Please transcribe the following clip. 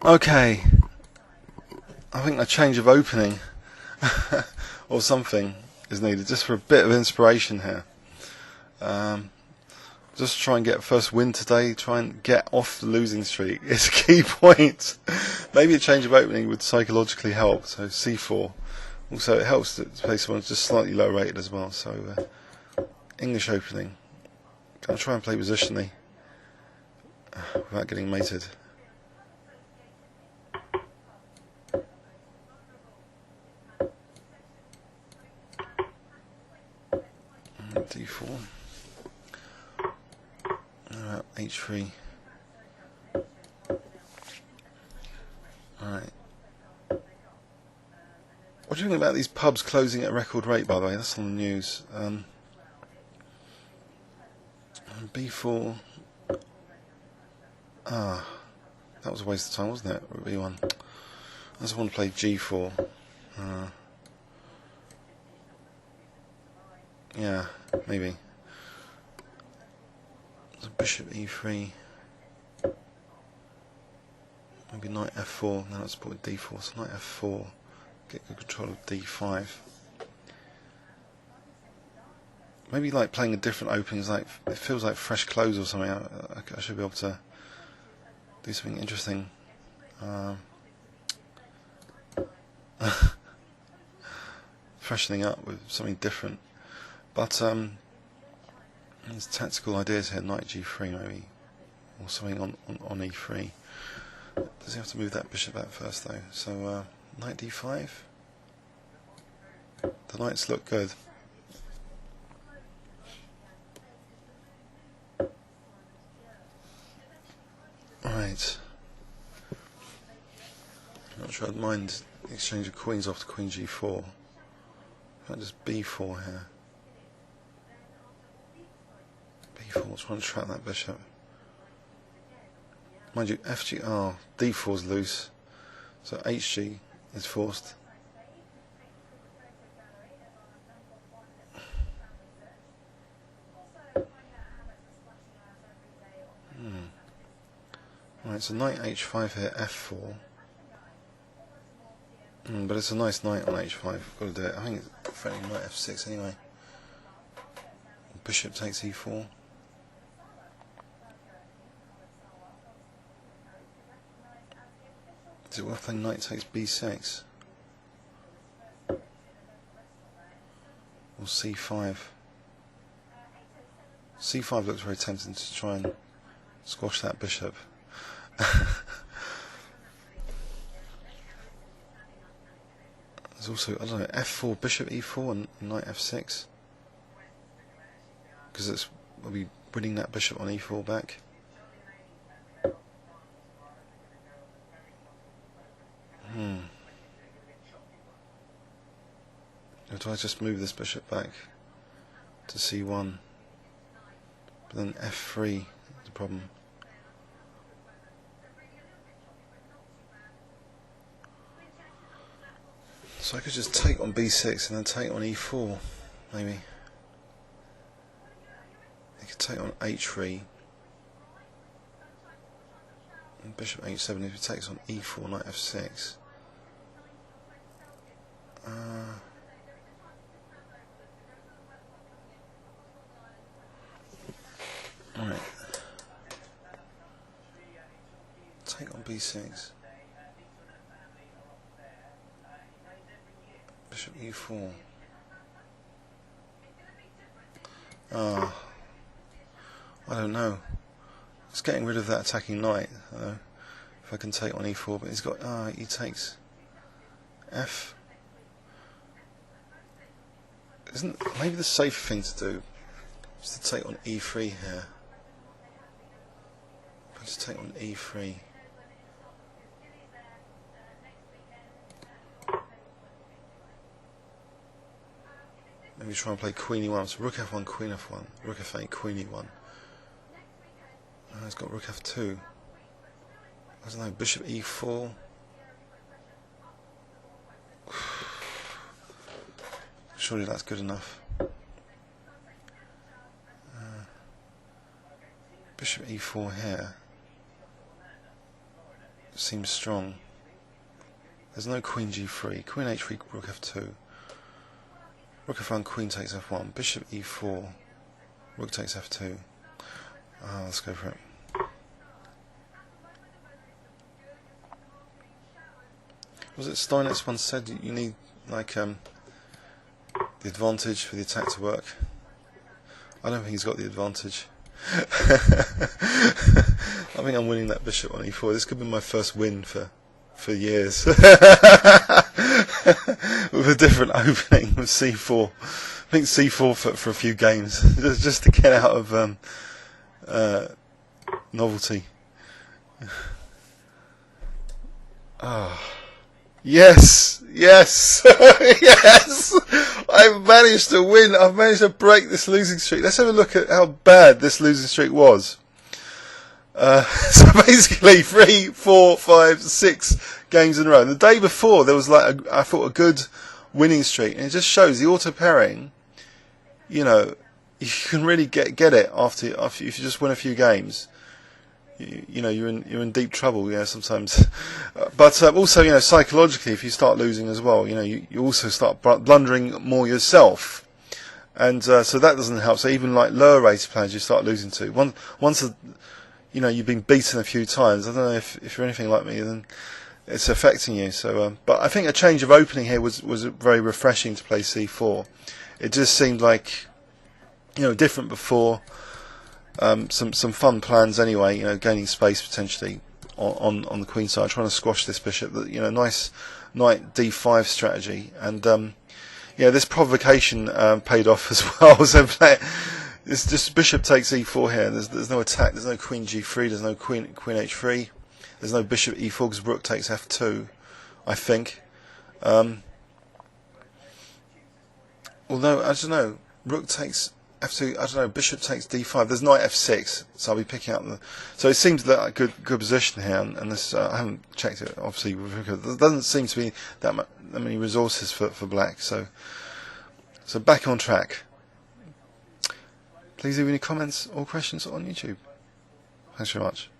Okay, I think a change of opening or something is needed, just for a bit of inspiration here. Just try and get first win today, try and get off the losing streak. It's a key point. Maybe a change of opening would psychologically help, so C4. Also it helps to play someone just slightly low rated as well, so English opening. Gonna try and play positionally without getting mated. D4. H3. Alright. What do you think about these pubs closing at a record rate, by the way? That's on the news. B4. That was a waste of time, wasn't it? Rb1. I just want to play G4. Yeah, maybe. So bishop E3. Maybe knight F4. Now let's put D4. So knight F4. Get good control of D5. Maybe like playing a different openings, like it feels like fresh clothes or something. I should be able to do something interesting. Freshening up with something different. But there's tactical ideas here. Knight G3 maybe, or something on E3. Does he have to move that bishop back first though? So knight D5. The knights look good. Right. I'm not sure I'd mind the exchange of queens off to Queen G4. I'll just B4 here. B4, trying to trap that bishop. Mind you, FG, D4's loose, so HG is forced. Right, so knight H5 here, F4. But it's a nice knight on H5, got to do it. I think it's threatening knight F6 anyway. Bishop takes E4. Is it worth playing knight takes B6? Or C5? C5 looks very tempting to try and squash that bishop. There's also, I don't know, F4, bishop E4 and knight F6. Because we'll be winning that bishop on E4 back. Or do I just move this bishop back to C1? But then F3 is the problem. So I could just take on B6 and then take on E4, maybe. I could take on H3 and bishop H7 if it takes on E4, knight F6. Alright. Take on B6. Bishop E4. I don't know. It's getting rid of that attacking knight. If I can take on E4, but he's got. He takes F. Isn't maybe the safer thing to do is to take on E3 here. If I just take on E3. Maybe try and play Queen E1. So Rook F1, Queen F1, Rook F8, Queen E1. He's got Rook F2. I don't know, Bishop E4. Surely that's good enough. Bishop E4 here. seems strong. There's no queen g3, queen h3, rook f2, rook f1, queen takes f1, bishop e4, rook takes f2. Let's go for it. Was it Steinitz once said you need like the advantage for the attack to work? I don't think he's got the advantage. I think I'm winning that bishop on e4. This could be my first win for years. With a different opening with c4. I think c4 for a few games just to get out of novelty. Yes, yes, yes! I've managed to win. I've managed to break this losing streak. Let's have a look at how bad this losing streak was. So basically 3, 4, 5, 6 games in a row. And the day before there was like I thought a good winning streak, and it just shows the auto pairing. You know, you can really get it after if you just win a few games. You know, you're in deep trouble. Yeah, sometimes. But also, you know, psychologically, if you start losing as well, you know, you also start blundering more yourself. And so that doesn't help. So even like lower rated players, you start losing to. Once you know, you've been beaten a few times. I don't know if you're anything like me, then it's affecting you. So, but I think a change of opening here was very refreshing to play c4. It just seemed like, you know, different before. Some fun plans anyway. You know, gaining space potentially on the queen side, trying to squash this bishop. You know, nice knight d5 strategy, and yeah, this provocation paid off as well. So it's just bishop takes e4 here. There's no attack. There's no queen g3. There's no queen h3. There's no bishop e4 because rook takes f2. I think. Although I don't know, rook takes f2. I don't know. Bishop takes d5. There's knight f6. So I'll be picking up the. So it seems that a good position here, and this I haven't checked it obviously. There doesn't seem to be that many resources for black. So back on track. Please leave any comments or questions on YouTube. Thanks very much.